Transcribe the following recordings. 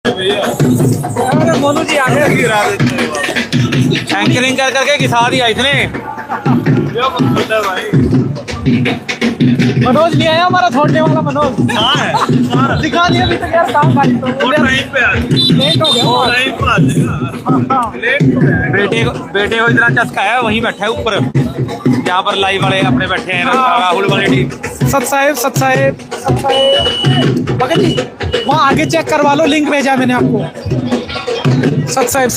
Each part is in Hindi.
अरे मोनू जी आगे गिरा देते हैं एंकरिंग कर करके घिसा दिया इसने। मनोज नहीं आया हमारा छोड़ने वाला मनोज दिखा दिया अभी तक यार काम भाई तो लेट हो गया। बेटे को इतना चस्का है वहीं बैठा है ऊपर जहाँ पर लाइव वाले अपने बैठे हैं राहुल वाली टीम। सत साहेब भगत जी वहाँ आगे चेक करवा लो लिंक भेजा मैंने आपको। सत साहेब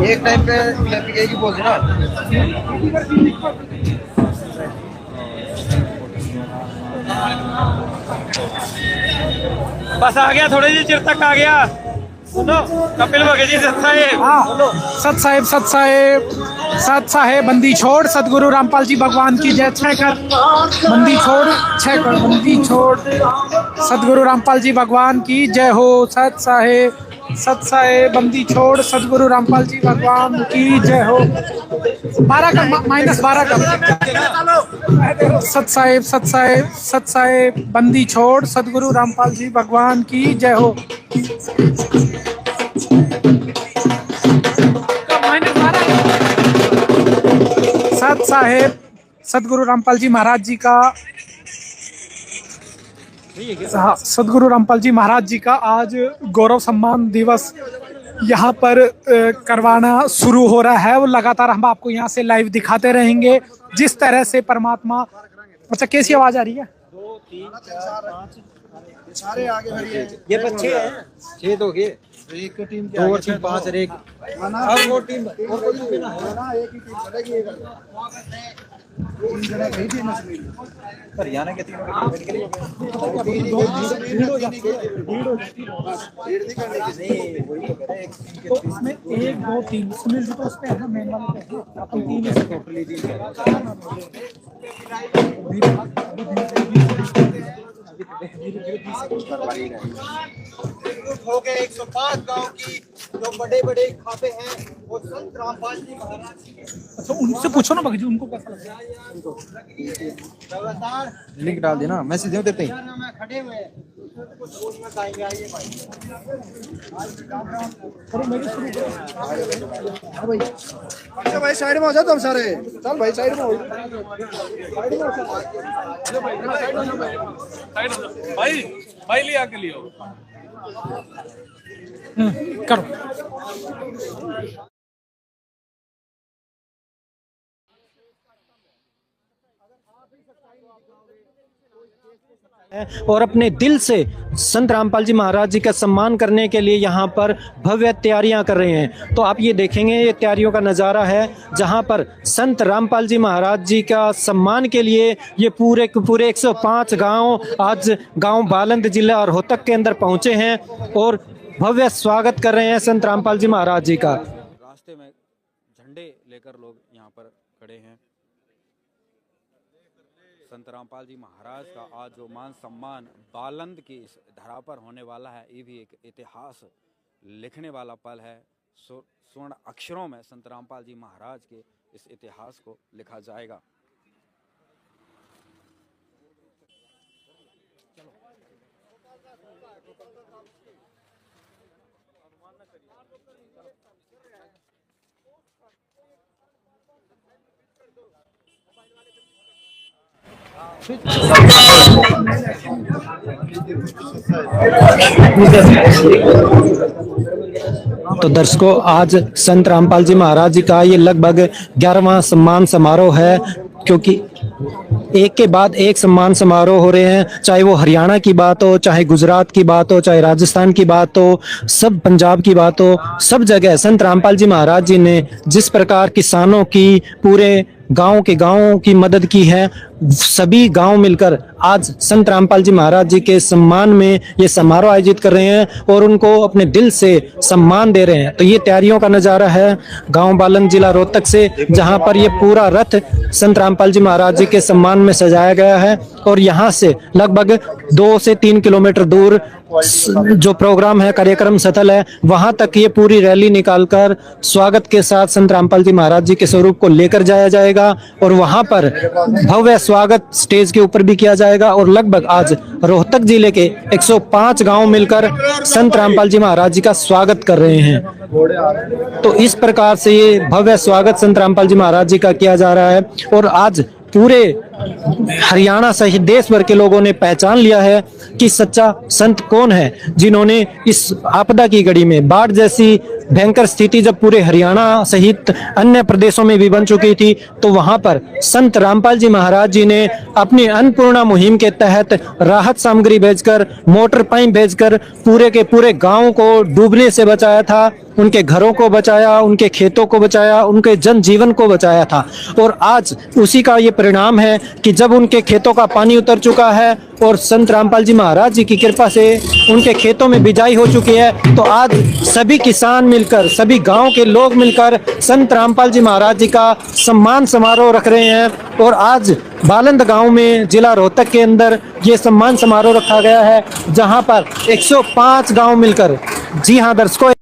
एक टाइम पे की बोल ना बस आ गया थोड़ी देर चिर तक आ गया। सुनो कपिल भगत जी सत साहेब बंदी छोड़ सतगुरु रामपाल जी भगवान की जय। 6 कर बंदी छोड़ 6 कर बंदी छोड़ सतगुरु रामपाल जी भगवान की जय हो। सत साहेब बंदी छोड़ सतगुरु रामपाल जी भगवान की जय हो। 12 का -12 का सत साहेब बंदी छोड़ सतगुरु रामपाल जी भगवान की जय हो। सत साहेब सतगुरु रामपाल जी महाराज जी का सतगुरु रामपाल जी महाराज जी का आज गौरव सम्मान दिवस यहाँ पर करवाना शुरू हो रहा है। वो लगातार हम आपको यहाँ से लाइव दिखाते रहेंगे जिस तरह से परमात्मा। अच्छा कैसी आवाज आ रही है? 2 3 4 5 सारे आगे बढ़िए। ये बच्चे हैं 6 तो के एक टीम के 2 और 3 5 और एक और वो टीम और कोई टीम है ना एक ही टीम चलेगी। हरियाणा के तीनों के लिए इसमें 1 2 3 सुनील जी तो उसमें है ना मेन वाले पे अपन 3 इसे टोटली 105 गांव की जो बड़े बड़े खाते हैं वो संत रामपाल जी महाराज जी। अच्छा उनसे पूछो ना भगत जी उनको कैसा लगा लगातार लिंक डाल देना मैसेज दे देते हैं खड़े हुए भाई साइड में हो जाओ तुम सारे। चल भाई साइड में हो भाई लिया के लिए करो। और अपने दिल से संत रामपाल जी महाराज जी का सम्मान करने के लिए यहाँ पर भव्य तैयारियां कर रहे हैं। तो आप ये देखेंगे ये तैयारियों का नज़ारा है जहाँ पर संत रामपाल जी महाराज जी का सम्मान के लिए ये पूरे 105 गांव आज गांव बालंद जिला और रोहतक के अंदर पहुँचे हैं और भव्य स्वागत कर रहे हैं संत रामपाल जी महाराज जी का। रास्ते में झंडे लेकर लोग यहाँ पर खड़े हैं। संत रामपाल जी महाराज का आज जो मान सम्मान बालंद की इस धरा पर होने वाला है ये भी एक इतिहास लिखने वाला पल है। स्वर्ण अक्षरों में संत रामपाल जी महाराज के इस इतिहास को लिखा जाएगा। तो दर्शकों आज संत रामपाल जी महाराज जी का ये लगभग 11वां सम्मान समारोह है क्योंकि एक के बाद एक सम्मान समारोह हो रहे हैं। चाहे वो हरियाणा की बात हो, चाहे गुजरात की बात हो, चाहे राजस्थान की बात हो, सब पंजाब की बात हो, सब जगह संत रामपाल जी महाराज जी ने जिस प्रकार किसानों की पूरे गांव की मदद की है सभी गांव मिलकर आज संत रामपाल जी महाराज जी के सम्मान में ये समारोह आयोजित कर रहे हैं और उनको अपने दिल से सम्मान दे रहे हैं। तो ये तैयारियों का नज़ारा है गांव बालंग जिला रोहतक से, जहां पर ये पूरा रथ संत रामपाल जी महाराज जी के सम्मान में सजाया गया है और यहाँ से लगभग 2 से 3 किलोमीटर दूर जो प्रोग्राम है, कार्यक्रम स्थल है, वहां तक ये पूरी रैली निकालकर स्वागत के साथ संत रामपाल जी महाराज जी के स्वरूप को लेकर जाया जाएगा और वहां पर भव्य स्वागत स्टेज के ऊपर भी किया जाएगा। और लगभग आज रोहतक जिले के 105 गांव मिलकर संत रामपाल जी महाराज जी का स्वागत कर रहे हैं। तो इस प्रकार से ये भव्य स्वागत संत रामपाल जी महाराज जी का किया जा रहा है और आज पूरे हरियाणा सहित देश भर के लोगों ने पहचान लिया है कि सच्चा संत कौन है, जिन्होंने इस आपदा की घड़ी में, बाढ़ जैसी भयंकर स्थिति जब पूरे हरियाणा सहित अन्य प्रदेशों में भी बन चुकी थी, तो वहां पर संत रामपाल जी महाराज जी ने अपनी अन्नपूर्णा मुहिम के तहत राहत सामग्री भेजकर, मोटर पाइप भेजकर पूरे के पूरे गांव को डूबने से बचाया था, उनके घरों को बचाया, उनके खेतों को बचाया, उनके जनजीवन को बचाया था। और आज उसी का ये परिणाम है कि जब उनके खेतों का पानी उतर चुका है और संत रामपाल जी महाराज जी की कृपा से उनके खेतों में बिजाई हो चुकी है, तो आज सभी किसान मिलकर, सभी गांव के लोग मिलकर संत रामपाल जी महाराज जी का सम्मान समारोह रख रहे हैं। और आज बालंद गांव में जिला रोहतक के अंदर ये सम्मान समारोह रखा गया है, जहां पर 105 गांव मिलकर, जी हाँ दर्शकों,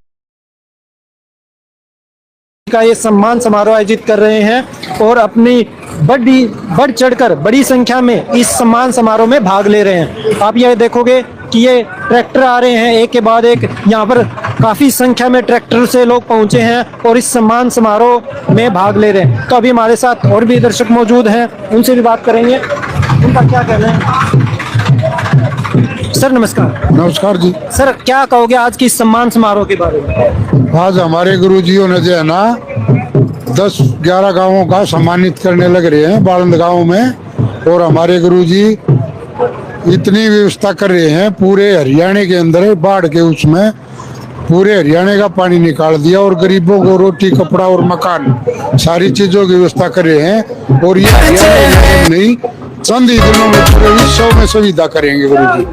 का ये सम्मान समारोह आयोजित कर रहे हैं और अपनी बढ़ चढ़कर बड़ी संख्या में इस सम्मान समारोह में भाग ले रहे हैं। आप ये देखोगे कि ये ट्रैक्टर आ रहे हैं एक के बाद एक, यहाँ पर काफी संख्या में ट्रैक्टर से लोग पहुंचे हैं और इस सम्मान समारोह में भाग ले रहे हैं। तो अभी हमारे साथ और भी दर्शक मौजूद हैं, उनसे भी बात करेंगे, उनका क्या कहना है। सर नमस्कार। नमस्कार जी। सर क्या कहोगे आज की सम्मान समारोह के बारे में? आज हमारे गुरुजियों ने जो है ना 10-11 गांवों का सम्मानित करने लग रहे हैं बालंद गांव में, और हमारे गुरुजी इतनी व्यवस्था कर रहे हैं पूरे हरियाणा के अंदर, बाढ़ के उसमें पूरे हरियाणा का पानी निकाल दिया और गरीबों को रोटी, कपड़ा और मकान सारी चीजों की व्यवस्था कर रहे हैं। और ये हरियाणा नहीं, चंद ही दिनों में पूरे विश्व में सुविधा करेंगे गुरुजी।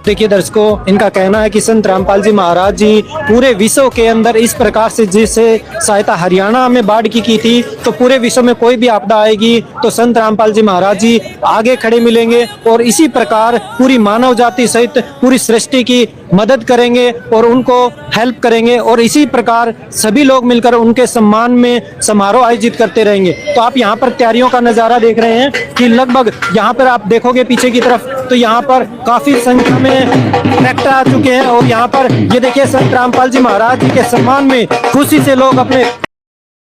देखिए दर्शकों, इनका कहना है कि संत रामपाल जी महाराज जी पूरे विश्व के अंदर इस प्रकार से जैसे सहायता हरियाणा में बाढ़ की थी, तो पूरे विश्व में कोई भी आपदा आएगी तो संत रामपाल जी महाराज जी आगे खड़े मिलेंगे और इसी प्रकार पूरी मानव जाति सहित पूरी सृष्टि की मदद करेंगे और उनको हेल्प करेंगे और इसी प्रकार सभी लोग मिलकर उनके सम्मान में समारोह आयोजित करते रहेंगे। तो आप यहाँ पर तैयारियों का नजारा देख रहे हैं कि लगभग यहाँ पर आप देखोगे पीछे की तरफ, तो यहाँ पर काफी संख्या में ट्रैक्टर आ चुके हैं और यहाँ पर ये देखिए संत रामपाल जी महाराज जी के सम्मान में खुशी से लोग अपने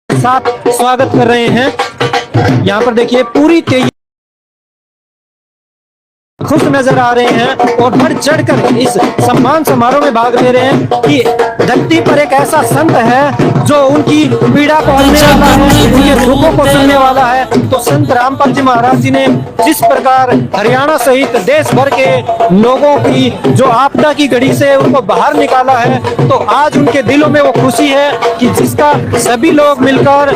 साथ स्वागत कर रहे हैं। यहाँ पर देखिए पूरी तेजी खुश नजर आ रहे हैं और बढ़ चढ़कर इस सम्मान समारोह में भाग ले रहे हैं कि धरती पर एक ऐसा संत है जो उनकी पीड़ा को हरने वाला है, उनके दुखों को सुनने वाला है। तो संत रामपाल जी महाराज जी ने जिस प्रकार हरियाणा सहित देश भर के लोगों की जो आपदा की घड़ी से उनको बाहर निकाला है, तो आज उनके दिलों में वो खुशी है कि जिसका सभी लोग मिलकर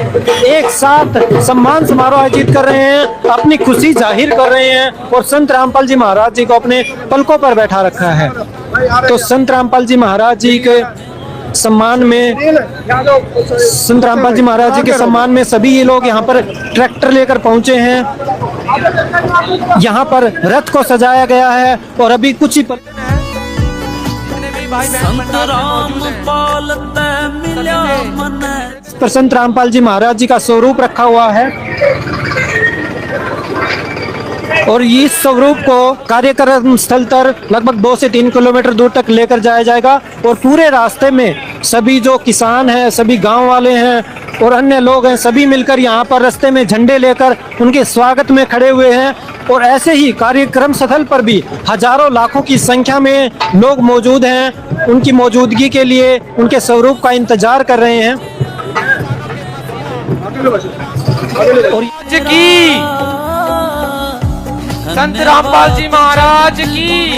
एक साथ सम्मान समारोह आयोजित कर रहे हैं, अपनी खुशी जाहिर कर रहे हैं और संत रामपाल जी महाराज जी को अपने पलकों पर बैठा रखा है। तो संत रामपाल जी महाराज जी के सम्मान में, संत रामपाल जी महाराज जी के सम्मान में सभी ये लोग यहाँ पर ट्रैक्टर लेकर पहुंचे हैं। यहाँ पर रथ को सजाया गया है और अभी कुछ ही पर संत रामपाल जी महाराज जी का स्वरूप रखा हुआ है और इस स्वरूप को कार्यक्रम स्थल पर लगभग 2 से 3 किलोमीटर दूर तक लेकर जाया जाएगा और पूरे रास्ते में सभी जो किसान हैं, सभी गांव वाले हैं और अन्य लोग हैं, सभी मिलकर यहाँ पर रास्ते में झंडे लेकर उनके स्वागत में खड़े हुए हैं। और ऐसे ही कार्यक्रम स्थल पर भी हजारों लाखों की संख्या में लोग मौजूद हैं, उनकी मौजूदगी के लिए उनके स्वरूप का इंतजार कर रहे हैं। और संत रामपाल जी महाराज की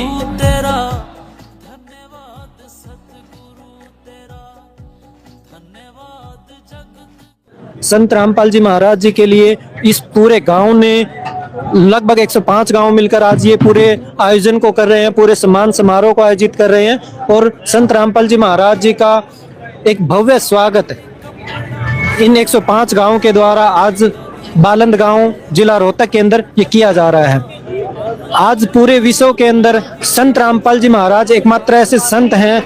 संत रामपाल जी महाराज जी के लिए इस पूरे गांव ने लगभग 105 गांव मिलकर आज ये पूरे आयोजन को कर रहे हैं, पूरे सम्मान समारोह को आयोजित कर रहे हैं और संत रामपाल जी महाराज जी का एक भव्य स्वागत इन 105 गांवों के द्वारा आज बालंद गांव जिला रोहतक के अंदर ये किया जा रहा है। आज पूरे विश्व के अंदर संत रामपाल जी महाराज एकमात्र ऐसे संत हैं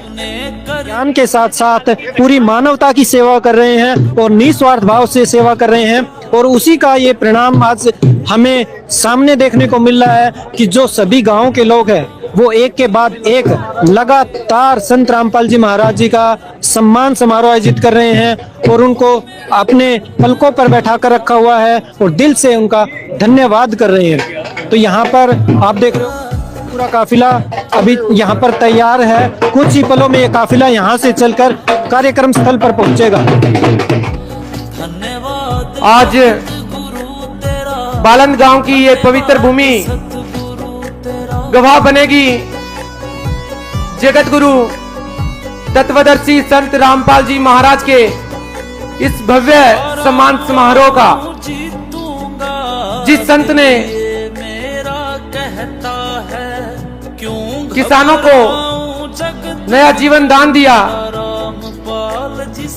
ज्ञान के साथ साथ पूरी मानवता की सेवा कर रहे हैं और निस्वार्थ भाव से सेवा कर रहे हैं और उसी का ये परिणाम आज हमें सामने देखने को मिल रहा है कि जो सभी गांवों के लोग हैं वो एक के बाद एक लगातार संत रामपाल जी महाराज जी का सम्मान समारोह आयोजित कर रहे हैं और उनको अपने पलकों पर बैठा कर रखा हुआ है और दिल से उनका धन्यवाद कर रहे हैं। तो यहाँ पर आप देख रहे हो पूरा काफिला अभी यहाँ पर तैयार है, कुछ ही पलों में ये काफिला यहाँ से चलकर कार्यक्रम स्थल पर पहुंचेगा। आज बालंद गांव की ये पवित्र भूमि गवाह बनेगी जगत गुरु तत्वदर्शी संत रामपाल जी महाराज के इस भव्य सम्मान समारोह का। जिस संत ने किसानों को नया जीवन दान दिया,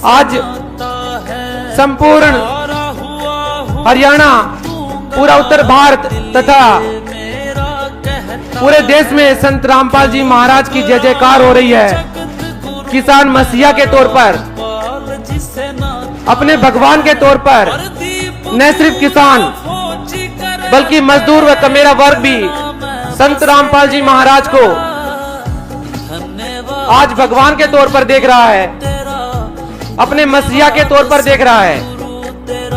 आज संपूर्ण हरियाणा, पूरा उत्तर भारत तथा पूरे देश में संत रामपाल जी महाराज की जय जयकार हो रही है। किसान मसीहा के तौर पर, अपने भगवान के तौर पर न सिर्फ किसान बल्कि मजदूर व कमेरा वर्ग भी संत रामपाल जी महाराज को आज भगवान के तौर पर देख रहा है, अपने मसीहा के तौर पर देख रहा है।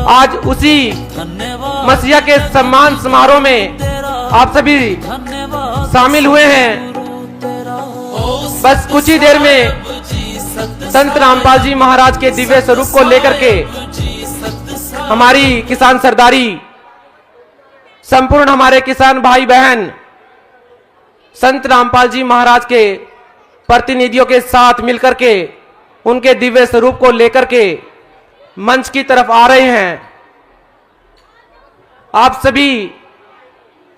आज उसी मसीहा के सम्मान समारोह में आप सभी शामिल हुए हैं। बस कुछ ही देर में संत रामपाल जी महाराज के दिव्य स्वरूप को लेकर के हमारी किसान सरदारी, संपूर्ण हमारे किसान भाई बहन संत रामपाल जी महाराज के प्रतिनिधियों के साथ मिलकर के उनके दिव्य स्वरूप को लेकर के मंच की तरफ आ रहे हैं। आप सभी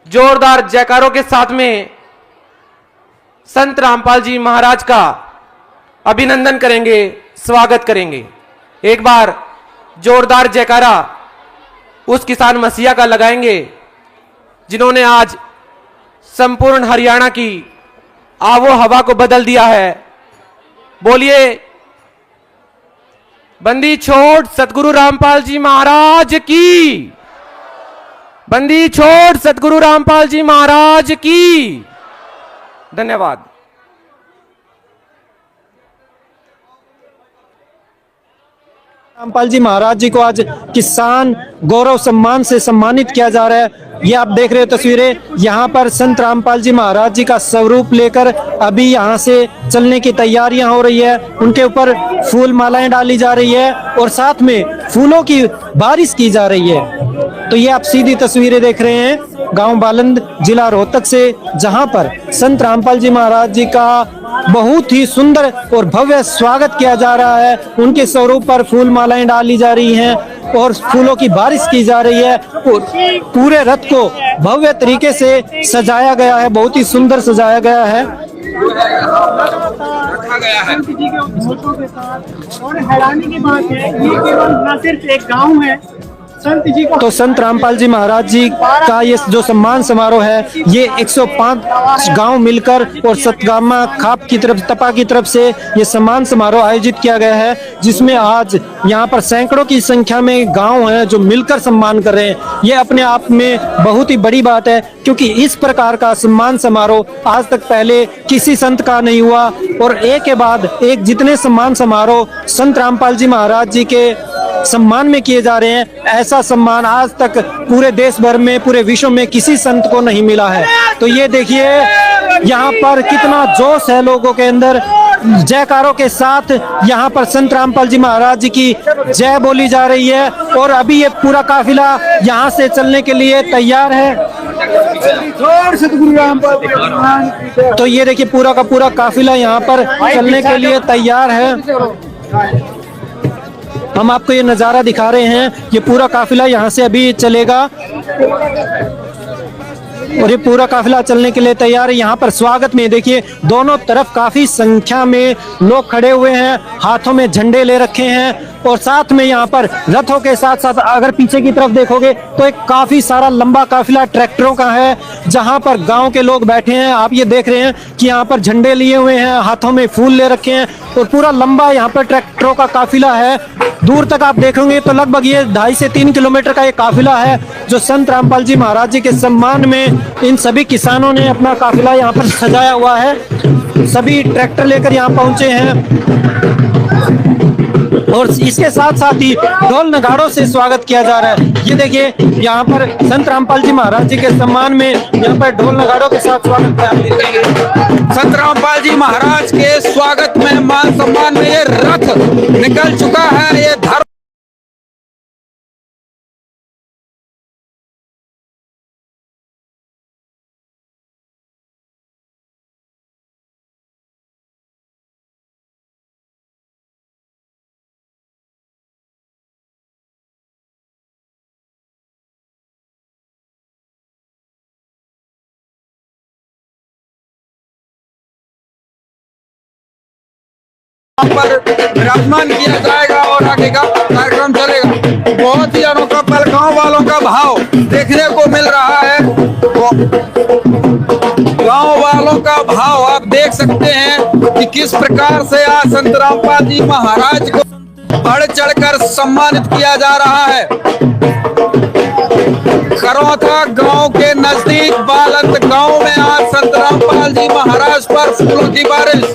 जोरदार जयकारों के साथ में संत रामपाल जी महाराज का अभिनंदन करेंगे, स्वागत करेंगे। एक बार जोरदार जयकारा उस किसान मसीहा का लगाएंगे जिन्होंने आज संपूर्ण हरियाणा की आबो हवा को बदल दिया है। बोलिए बंदी छोड़ सतगुरु रामपाल जी महाराज की, बंदी छोड़ सतगुरु रामपाल जी महाराज की। धन्यवाद। रामपाल जी महाराज जी को आज किसान गौरव सम्मान से सम्मानित किया जा रहा है। ये आप देख रहे हो तस्वीरें, यहाँ पर संत रामपाल जी महाराज जी का स्वरूप लेकर अभी यहाँ से चलने की तैयारियां हो रही है। उनके ऊपर फूल मालाएं डाली जा रही है और साथ में फूलों की बारिश की जा रही है। तो ये आप सीधी तस्वीरें देख रहे हैं गांव बालंद जिला रोहतक से, जहां पर संत रामपाल जी महाराज जी का बहुत ही सुंदर और भव्य स्वागत किया जा रहा है। उनके स्वरूप पर फूल मालाएं डाली जा रही हैं और फूलों की बारिश की जा रही है और पूरे रथ को भव्य तरीके से सजाया गया है, बहुत ही सुंदर सजाया गया है। और हैरानी की बात है, ये केवल न सिर्फ एक गांव है, संत जी को तो संत रामपाल जी महाराज जी का ये जो सम्मान समारोह है, ये 105 गांव मिलकर और सतगामा खाप की तरफ, तपा की तरफ से ये सम्मान समारोह आयोजित किया गया है, जिसमें आज यहाँ पर सैकड़ों की संख्या में गांव हैं जो मिलकर सम्मान कर रहे हैं। ये अपने आप में बहुत ही बड़ी बात है, क्योंकि इस प्रकार का सम्मान समारोह आज तक पहले किसी संत का नहीं हुआ और एक के बाद एक जितने सम्मान समारोह संत रामपाल जी महाराज जी के सम्मान में किए जा रहे हैं, ऐसा सम्मान आज तक पूरे देश भर में, पूरे विश्व में किसी संत को नहीं मिला है। तो ये देखिए यहाँ पर कितना जोश है लोगों के अंदर, जयकारों के साथ यहाँ पर संत रामपाल जी महाराज जी की जय बोली जा रही है और अभी ये पूरा काफिला यहाँ से चलने के लिए तैयार है। तो ये देखिए पूरा का पूरा काफिला यहाँ पर चलने के लिए तैयार है। हम आपको ये नज़ारा दिखा रहे हैं। ये पूरा काफिला यहाँ से अभी चलेगा और ये पूरा काफिला चलने के लिए तैयार है। यहाँ पर स्वागत में देखिए दोनों तरफ काफी संख्या में लोग खड़े हुए हैं, हाथों में झंडे ले रखे हैं और साथ में यहाँ पर रथों के साथ साथ अगर पीछे की तरफ देखोगे तो एक काफी सारा लंबा काफिला ट्रैक्टरों का है, जहाँ पर गांव के लोग बैठे हैं। आप ये देख रहे हैं कि यहाँ पर झंडे लिए हुए हैं, हाथों में फूल ले रखे हैं और पूरा लंबा यहाँ पर ट्रैक्टरों का काफिला है। दूर तक आप देखेंगे तो लगभग ये 2.5 से 3 किलोमीटर का ये काफिला है, जो संत रामपाल जी महाराज जी के सम्मान में इन सभी किसानों ने अपना काफिला यहाँ पर सजाया हुआ है। सभी ट्रैक्टर लेकर यहाँ पहुंचे हैं और इसके साथ साथ ही ढोल नगाड़ों से स्वागत किया जा रहा है। ये देखिए यहाँ पर संत रामपाल जी महाराज जी के सम्मान में यहाँ पर ढोल नगाड़ों के साथ स्वागत किया। संत रामपाल जी महाराज के स्वागत में मान सम्मान में ये रथ निकल चुका है। ये धर्म पर विराजमान किया जाएगा और आगे का कार्यक्रम चलेगा। बहुत ही अनोखा पल, गांव वालों का भाव देखने को मिल रहा है। गांव वालों का भाव आप देख सकते हैं कि किस प्रकार से आज संत रामपाल जी महाराज को बढ़ चढ़कर सम्मानित किया जा रहा है। करौथा गांव के नजदीक बालंत गांव में आज संत रामपाल जी महाराज पर फूलों की बारिश